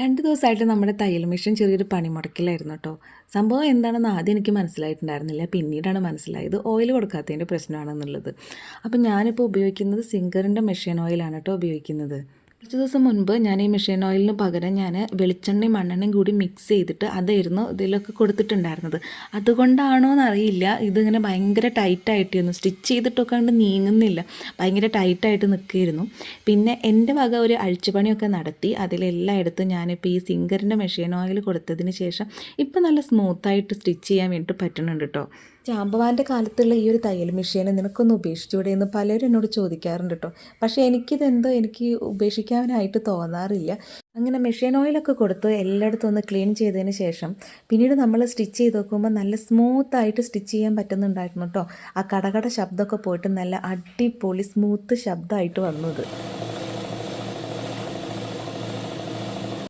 2 ദിവസമായിട്ട് നമ്മുടെ തയ്യൽ മെഷീൻ ചെറിയൊരു പണിമുടക്കിലായിരുന്നു കേട്ടോ. സംഭവം എന്താണെന്ന് ആദ്യം എനിക്ക് മനസ്സിലായിട്ടുണ്ടായിരുന്നില്ല. പിന്നീടാണ് മനസ്സിലായത് ഓയിൽ കൊടുക്കാത്തതിൻ്റെ പ്രശ്നമാണെന്നുള്ളത്. അപ്പം ഞാനിപ്പോൾ ഉപയോഗിക്കുന്നത് സിംഗറിൻ്റെ മെഷീൻ ഓയിലാണ് കേട്ടോ ഉപയോഗിക്കുന്നത്. കുറച്ച് ദിവസം മുൻപ് ഞാൻ ഈ മെഷീൻ ഓയിലിന് പകരം വെളിച്ചെണ്ണയും മണ്ണെണ്ണയും കൂടി മിക്സ് ചെയ്തിട്ട് അതായിരുന്നു ഇതിലൊക്കെ കൊടുത്തിട്ടുണ്ടായിരുന്നത്. അതുകൊണ്ടാണോ എന്നറിയില്ല, ഇതിങ്ങനെ ഭയങ്കര ടൈറ്റായിട്ടായിരുന്നു സ്റ്റിച്ച് ചെയ്തിട്ടൊക്കെ കൊണ്ട് നീങ്ങുന്നില്ല, ഭയങ്കര ടൈറ്റായിട്ട് നിൽക്കുകയായിരുന്നു. പിന്നെ എൻ്റെ വക ഒരു അഴിച്ചുപണിയൊക്കെ നടത്തി അതിലെല്ലായിടത്തും ഞാനിപ്പോൾ ഈ സിംഗറിൻ്റെ മെഷീൻ ഓയിൽ കൊടുത്തതിന് ശേഷം ഇപ്പം നല്ല സ്മൂത്തായിട്ട് സ്റ്റിച്ച് ചെയ്യാൻ വേണ്ടിയിട്ട് പറ്റുന്നുണ്ട് കേട്ടോ. ജാമ്പവാൻ്റെ കാലത്തുള്ള ഈ ഒരു തയ്യൽ മെഷീൻ നിനക്കൊന്ന് ഉപേക്ഷിച്ചൂടെ എന്ന് പലരും എന്നോട് ചോദിക്കാറുണ്ട് കേട്ടോ. പക്ഷേ എനിക്ക് ഉപേക്ഷിക്കാനായിട്ട് തോന്നാറില്ല. അങ്ങനെ മെഷീൻ ഓയിലൊക്കെ കൊടുത്ത് എല്ലായിടത്തും ഒന്ന് ക്ലീൻ ചെയ്തതിന് ശേഷം പിന്നീട് നമ്മൾ സ്റ്റിച്ച് ചെയ്ത് നോക്കുമ്പോൾ നല്ല സ്മൂത്തായിട്ട് സ്റ്റിച്ച് ചെയ്യാൻ പറ്റുന്നുണ്ടായിരുന്നു കേട്ടോ. ആ കടകട ശബ്ദമൊക്കെ പോയിട്ട് നല്ല അടിപൊളി സ്മൂത്ത് ശബ്ദമായിട്ട് വന്നത്.